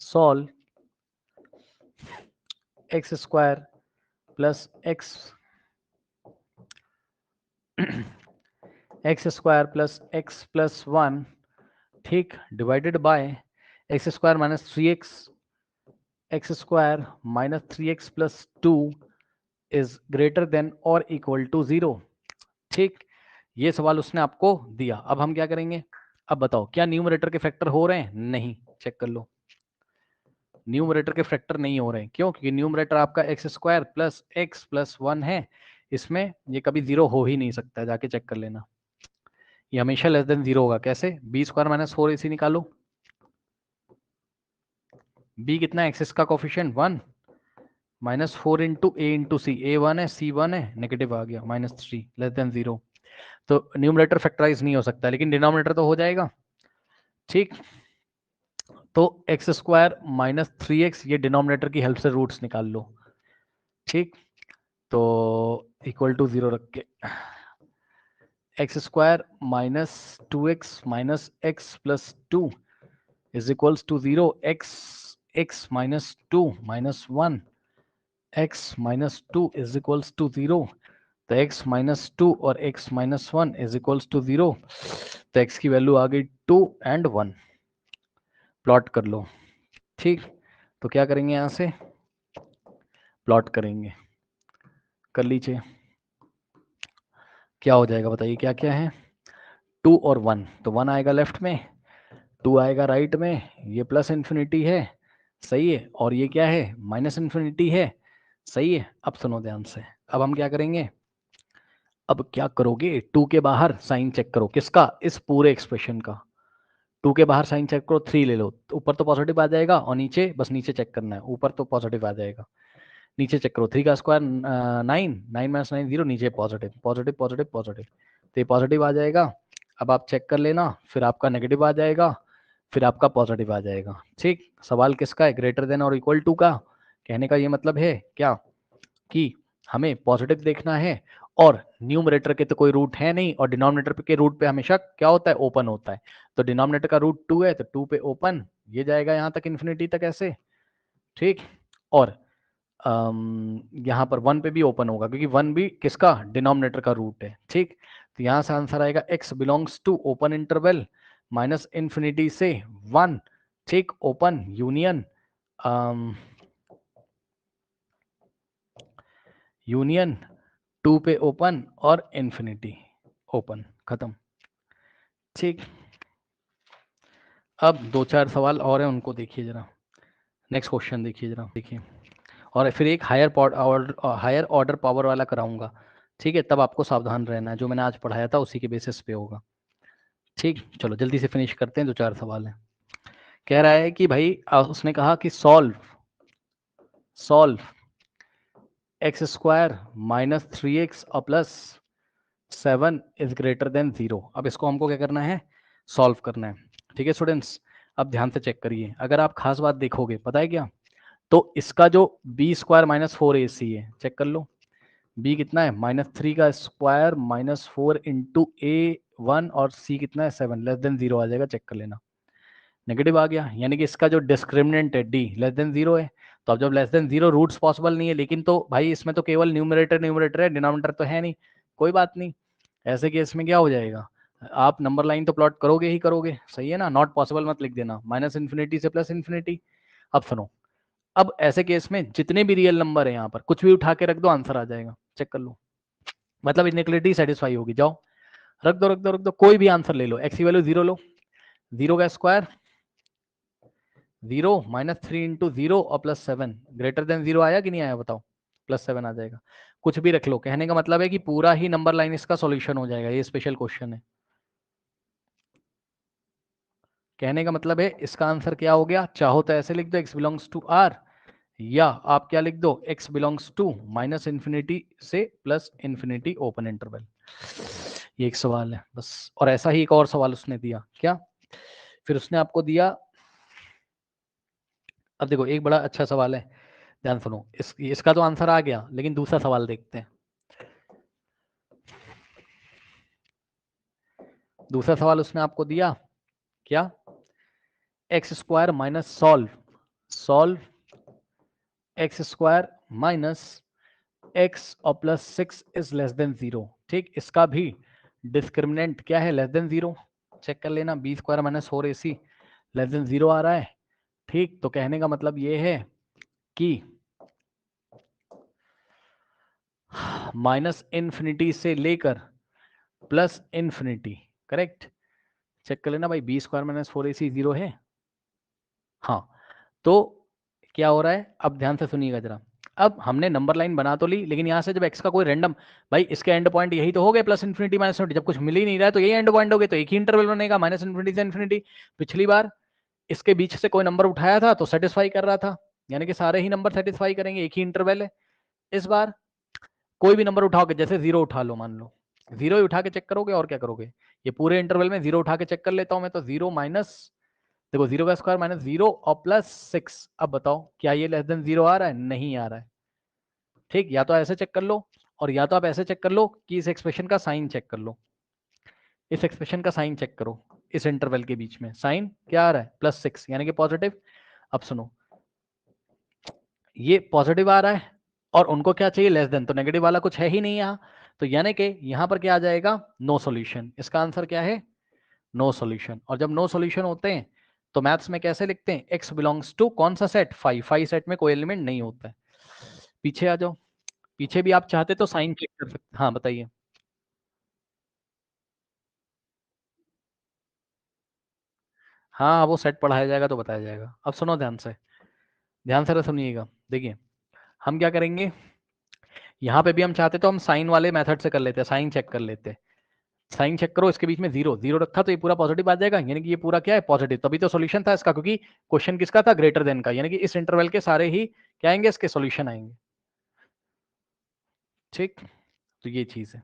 Solve x square plus x square plus 1, ठीक, divided by x square minus 3x plus 2 is greater than और equal to 0। ठीक, ये सवाल उसने आपको दिया। अब हम क्या करेंगे, अब बताओ क्या न्यूमरेटर के फैक्टर हो रहे हैं? नहीं, चेक कर लो, न्यूमरेटर के फैक्टर नहीं हो रहे हैं। क्यों? क्योंकि न्यूमरेटर आपका x square plus x plus 1 है, इसमें ये कभी 0 हो ही नहीं सकता है, जाके चेक कर लेना। ये हमेशा लेस देन 0 होगा। कैसे? बी स्क्वायर माइनस 4ac निकालो, बी कितना है? एक्स का कोफिशिएंट 1 माइनस 4 इंटू ए इंटू सी, ए 1 है सी 1 है, नेगेटिव आ गया -3 लेस देन 0। तो न्यूमरेटर फैक्टराइज नहीं हो सकता, लेकिन डिनोमिनेटर तो हो जाएगा। ठीक, तो एक्स स्क्वायर माइनस 3x, ये डिनोमिनेटर की हेल्प से रूट्स निकाल लो। ठीक, तो इक्वल टू 0 रख के x square minus 2x minus x plus 2 is equals to 0, x minus 2 minus 1 x minus 2 is equals to 0। तो x माइनस 2 और x minus 1 is equals to 0। तो x की वैल्यू आ गई 2 and 1। प्लॉट कर लो। ठीक, तो क्या करेंगे, यहां से प्लॉट करेंगे, कर लीजिए। क्या हो जाएगा बताइए, क्या क्या है? 2 और 1, तो 1 आएगा लेफ्ट में, 2 आएगा राइट में, ये प्लस इन्फिनिटी है, सही है, और ये क्या है? माइनस इन्फिनिटी है, सही है। अब सुनो ध्यान से, अब हम क्या करेंगे, अब क्या करोगे, 2 के बाहर साइन चेक करो, किसका? इस पूरे एक्सप्रेशन का। 2 के बाहर साइन चेक करो, 3 ले लो, तो ऊपर तो पॉजिटिव आ जाएगा, और नीचे बस नीचे चेक करना है, ऊपर तो पॉजिटिव आ जाएगा, नीचे चेक करो। 3 का स्क्वायर 9, 9 माइनस 9 0, नीचे पॉजिटिव पॉजिटिव पॉजिटिव पॉजिटिव, तो ये पॉजिटिव आ जाएगा। अब आप चेक कर लेना, फिर आपका नेगेटिव आ जाएगा, फिर आपका पॉजिटिव आ जाएगा। ठीक, सवाल किसका है? ग्रेटर देन और इक्वल टू का। कहने का ये मतलब है क्या, कि हमें पॉजिटिव देखना है, और न्यूमरेटर के तो कोई रूट है नहीं, और डिनोमिनेटर के रूट पे हमेशा क्या होता है? ओपन होता है। तो डिनोमिनेटर का रूट 2 है, तो 2 पे ओपन, ये जाएगा यहाँ तक इन्फिनिटी तक ऐसे। ठीक, और यहाँ पर 1 पे भी ओपन होगा, क्योंकि 1 भी किसका? डिनोमिनेटर का रूट है। ठीक, तो यहाँ से आंसर आएगा x belongs to open interval minus infinity से 1। ठीक, ओपन यूनियन यूनियन 2 पे ओपन और इन्फिनिटी ओपन, खत्म। ठीक, अब 2-4 सवाल और हैं, उनको देखिए जरा। नेक्स्ट क्वेश्चन देखिए जरा, देखिए, और फिर एक हायर ऑर्डर पावर वाला कराऊंगा। ठीक है, तब आपको सावधान रहना है, जो मैंने आज पढ़ाया था उसी के बेसिस पे होगा। ठीक, चलो जल्दी से फिनिश करते हैं, 2-4 सवाल हैं। कह रहा है कि भाई उसने कहा कि solve x square minus 3x और प्लस 7 इज ग्रेटर देन 0। अब इसको हमको क्या करना है? सॉल्व करना है। ठीक है स्टूडेंट्स, अब ध्यान से चेक करिए, अगर आप खास बात देखोगे, पता है क्या, तो इसका जो बी स्क्वायर माइनस 4ac है, चेक कर लो, बी कितना है? -3 का स्क्वायर माइनस 4 इंटू a1, और सी कितना है? 7 लेस देन 0 आ जाएगा, चेक कर लेना। नेगेटिव आ गया, यानी कि इसका जो डिस्क्रिमिनेंट है डी लेस देन 0 है। तो अब जब लेस देन 0 रूट्स पॉसिबल नहीं है, लेकिन तो भाई इसमें तो केवल न्यूमरेटर है, डिनोमिनेटर तो है नहीं, कोई बात नहीं। ऐसे केस में क्या हो जाएगा, आप नंबर लाइन तो प्लॉट करोगे ही करोगे, सही है ना, नॉट पॉसिबल मत लिख देना, माइनस इन्फिनिटी से प्लस इन्फिनिटी। अब सुनो, अब ऐसे केस में जितने भी रियल नंबर है यहाँ पर कुछ भी उठा के रख दो, आंसर आ जाएगा, चेक कर लो, मतलब इनइक्वालिटी सेटिस्फाई होगी। जाओ रख दो, कोई भी आंसर ले लो, एक्स की वैल्यू 0 लो, 0 का स्क्वायर 0 -3 इंटू 0 और प्लस 7 ग्रेटर देन 0 आया कि नहीं आया बताओ? +7 आ जाएगा। कुछ भी रख लो, कहने का मतलब है कि पूरा ही नंबर लाइन इसका सॉल्यूशन हो जाएगा, ये स्पेशल क्वेश्चन है। कहने का मतलब है इसका आंसर क्या हो गया, चाहो तो ऐसे लिख दो x बिलोंग्स टू r, या आप क्या लिख दो, x belongs to minus infinity से प्लस इन्फिनिटी ओपन इंटरवल। ये एक सवाल है बस, और ऐसा ही एक और सवाल उसने दिया क्या, फिर उसने आपको दिया, अब देखो एक बड़ा अच्छा सवाल है, ध्यान सुनो, इसका तो आंसर आ गया, लेकिन दूसरा सवाल देखते हैं। दूसरा सवाल उसने आपको दिया क्या, x square minus solve solve x square minus x और प्लस 6 इज लेस देन 0। ठीक, इसका भी डिस्क्रिमिनेंट क्या है, लेस देन 0। चेक कर लेना, b square minus 4ac less than 0 आ रहा है। ठीक, तो कहने का मतलब ये है कि माइनस इन्फिनिटी से लेकर प्लस इन्फिनिटी, करेक्ट। चेक कर लेना भाई, बी स्क्वायर माइनस 4ac 0 है। हाँ, तो क्या हो रहा है, अब ध्यान से सुनिएगा जरा। अब हमने नंबर लाइन बना तो ली, लेकिन यहां से जब x का कोई रैंडम, भाई इसके एंड पॉइंट यही तो हो गए, प्लस इन्फिनिटी माइनस इन्फिनिटी, जब कुछ मिल ही नहीं रहा है तो यही एंड पॉइंट हो गए, तो एक ही इंटरवल बनेगा, माइनस इन्फिनिटी से इन्फिनिटी। पिछली बार इसके बीच से कोई नंबर उठाया था तो सेटिस्फाई कर रहा था, यानी कि सारे ही नंबर सेटिस्फाई करेंगे, एक ही इंटरवल है। इस बार कोई भी नंबर उठाओगे, जैसे 0 उठा लो, मान लो 0 ही उठा के चेक करोगे, और क्या करोगे, ये पूरे इंटरवल में 0 उठा के चेक कर लेता हूं मैं, तो 0 माइनस, देखो 0 का स्क्वायर माइनस 0 और प्लस 6। अब बताओ क्या ये लेस देन 0 आ रहा है, नहीं आ रहा है। ठीक, या तो ऐसे चेक कर लो, और या तो आप ऐसे चेक कर लो कि इस एक्सप्रेशन का साइन चेक कर लो, इस एक्सप्रेशन का साइन चेक करो, इस इंटरवल के बीच में साइन क्या आ रहा है, +6 यानी कि पॉजिटिव। अब सुनो, ये पॉजिटिव आ रहा है और उनको क्या चाहिए, लेस देन, तो नेगेटिव वाला कुछ है ही नहीं यहाँ, तो यानी कि यहाँ पर क्या आ जाएगा, नो सॉल्यूशन। इसका आंसर क्या है, नो सॉल्यूशन। और जब नो सॉल्यूशन होते हैं तो मैथ्स में कैसे लिखते हैं, x बिलोंग्स टू कौन सा सेट, 5, 5 सेट में कोई एलिमेंट नहीं होता है। पीछे आ जाओ, पीछे भी आप चाहते तो साइन चेक कर सकते, हाँ बताइए। हाँ, वो सेट पढ़ाया जाएगा तो बताया जाएगा। अब सुनो ध्यान से, ध्यान से सुनिएगा। देखिए हम क्या करेंगे, यहाँ पे भी हम चाहते तो हम साइन वाले मेथड से कर लेते हैं, साइन चेक कर लेते हैं। साइन चेक करो, इसके बीच में 0 0 रखा तो ये पूरा पॉजिटिव आ जाएगा, यानी कि ये पूरा क्या है, पॉजिटिव। तभी तो सॉल्यूशन था इसका, क्योंकि क्वेश्चन किसका था, ग्रेटर देन का, यानी कि इस इंटरवल के सारे ही क्या आएंगे, इसके सॉल्यूशन आएंगे। ठीक, तो ये चीज है।